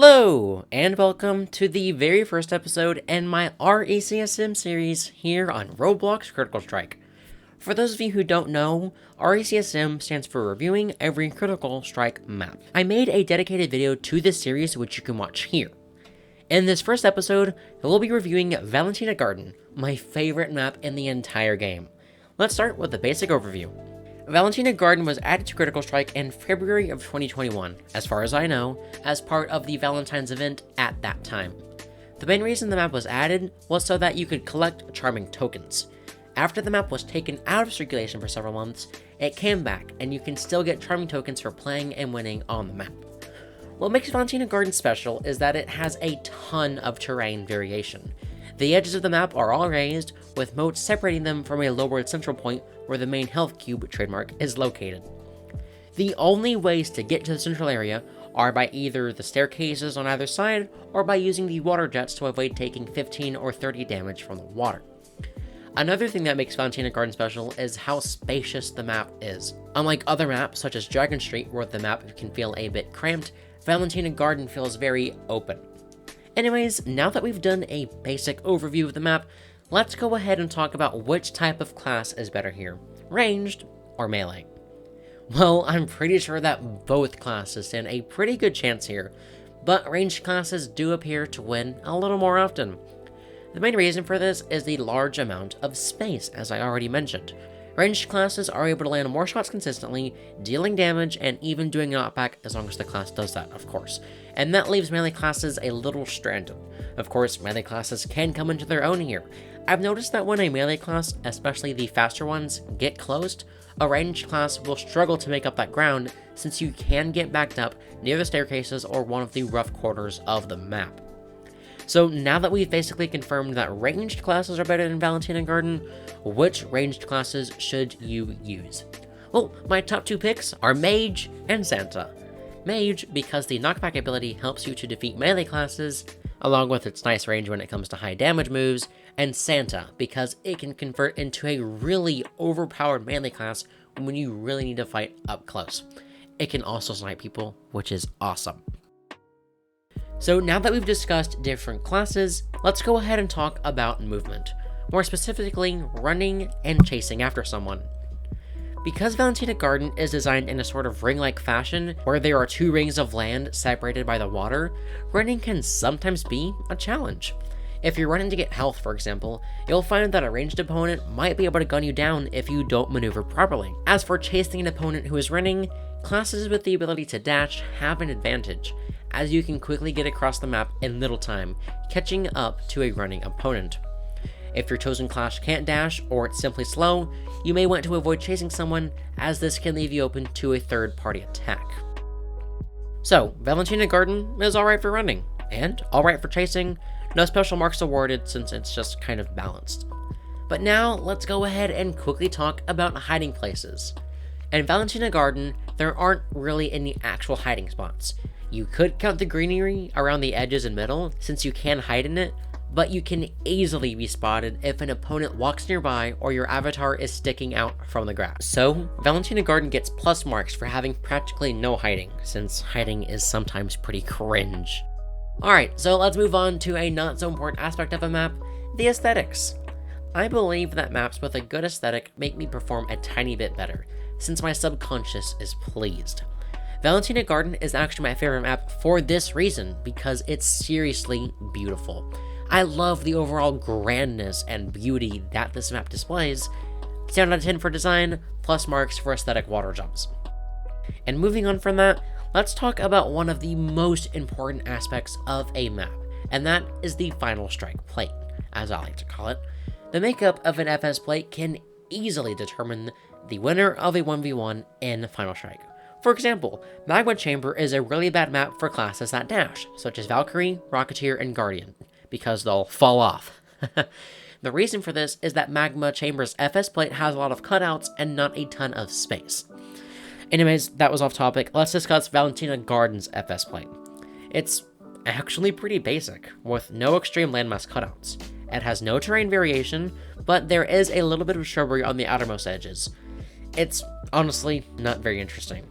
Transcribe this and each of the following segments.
Hello, and welcome to the very first episode in my RECSM series here on Roblox Critical Strike. For those of you who don't know, RECSM stands for Reviewing Every Critical Strike Map. I made a dedicated video to this series which you can watch here. In this first episode, we'll be reviewing Valentina Garden, my favorite map in the entire game. Let's start with a basic overview. Valentina Garden was added to Critical Strike in February of 2021, as far as I know, as part of the Valentine's event at that time. The main reason the map was added was so that you could collect charming tokens. After the map was taken out of circulation for several months, it came back, and you can still get charming tokens for playing and winning on the map. What makes Valentina Garden special is that it has a ton of terrain variation. The edges of the map are all raised, with moats separating them from a lowered central point where the main health cube trademark is located. The only ways to get to the central area are by either the staircases on either side or by using the water jets to avoid taking 15 or 30 damage from the water. Another thing that makes Valentina Garden special is how spacious the map is. Unlike other maps such as Dragon Street where the map can feel a bit cramped, Valentina Garden feels very open. Anyways, now that we've done a basic overview of the map, let's go ahead and talk about which type of class is better here, ranged or melee. Well, I'm pretty sure that both classes stand a pretty good chance here, but ranged classes do appear to win a little more often. The main reason for this is the large amount of space, as I already mentioned. Ranged classes are able to land more shots consistently, dealing damage, and even doing knockback as long as the class does that, of course. And that leaves melee classes a little stranded. Of course, melee classes can come into their own here. I've noticed that when a melee class, especially the faster ones, get closed, a ranged class will struggle to make up that ground since you can get backed up near the staircases or one of the rough quarters of the map. So now that we've basically confirmed that ranged classes are better than Valentina Garden, which ranged classes should you use? Well, my top two picks are Mage and Santa. Mage because the knockback ability helps you to defeat melee classes, along with its nice range when it comes to high damage moves, and Santa because it can convert into a really overpowered melee class when you really need to fight up close. It can also snipe people, which is awesome. So now that we've discussed different classes, let's go ahead and talk about movement. More specifically, running and chasing after someone. Because Valentina Garden is designed in a sort of ring-like fashion, where there are two rings of land separated by the water, running can sometimes be a challenge. If you're running to get health, for example, you'll find that a ranged opponent might be able to gun you down if you don't maneuver properly. As for chasing an opponent who is running, classes with the ability to dash have an advantage, as you can quickly get across the map in little time, catching up to a running opponent. If your chosen class can't dash, or it's simply slow, you may want to avoid chasing someone, as this can leave you open to a third-party attack. So, Valentina Garden is alright for running, and alright for chasing, no special marks awarded since it's just kind of balanced. But now, let's go ahead and quickly talk about hiding places. In Valentina Garden, there aren't really any actual hiding spots. You could count the greenery around the edges and middle, since you can hide in it, but you can easily be spotted if an opponent walks nearby or your avatar is sticking out from the grass. So, Valentina Garden gets plus marks for having practically no hiding, since hiding is sometimes pretty cringe. Alright, so let's move on to a not so important aspect of a map, the aesthetics. I believe that maps with a good aesthetic make me perform a tiny bit better, since my subconscious is pleased. Valentina Garden is actually my favorite map for this reason, because it's seriously beautiful. I love the overall grandness and beauty that this map displays. 10 out of 10 for design, plus marks for aesthetic water jumps. And moving on from that, let's talk about one of the most important aspects of a map, and that is the final strike plate, as I like to call it. The makeup of an FS plate can easily determine the winner of a 1v1 in Final Strike. For example, Magma Chamber is a really bad map for classes that dash, such as Valkyrie, Rocketeer, and Guardian, because they'll fall off. The reason for this is that Magma Chamber's FS plate has a lot of cutouts and not a ton of space. Anyways, that was off topic. Let's discuss Valentina Garden's FS plate. It's actually pretty basic, with no extreme landmass cutouts. It has no terrain variation, but there is a little bit of shrubbery on the outermost edges. It's honestly not very interesting.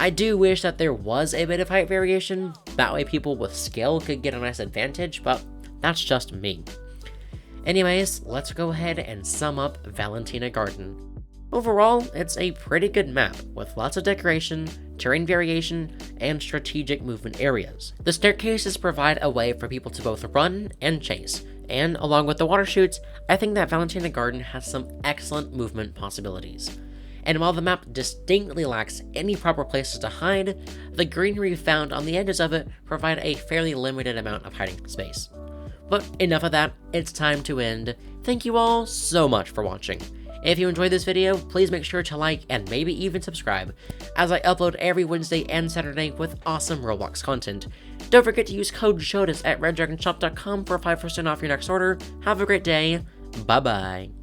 I do wish that there was a bit of height variation, that way people with skill could get a nice advantage, but that's just me. Anyways, let's go ahead and sum up Valentina Garden. Overall, it's a pretty good map, with lots of decoration, terrain variation, and strategic movement areas. The staircases provide a way for people to both run and chase, and along with the water chutes, I think that Valentina Garden has some excellent movement possibilities. And while the map distinctly lacks any proper places to hide, the greenery found on the edges of it provide a fairly limited amount of hiding space. But enough of that, it's time to end. Thank you all so much for watching. If you enjoyed this video, please make sure to like and maybe even subscribe, as I upload every Wednesday and Saturday with awesome Roblox content. Don't forget to use code SHOWDUS at redragonshop.com for 5% off your next order. Have a great day. Bye bye.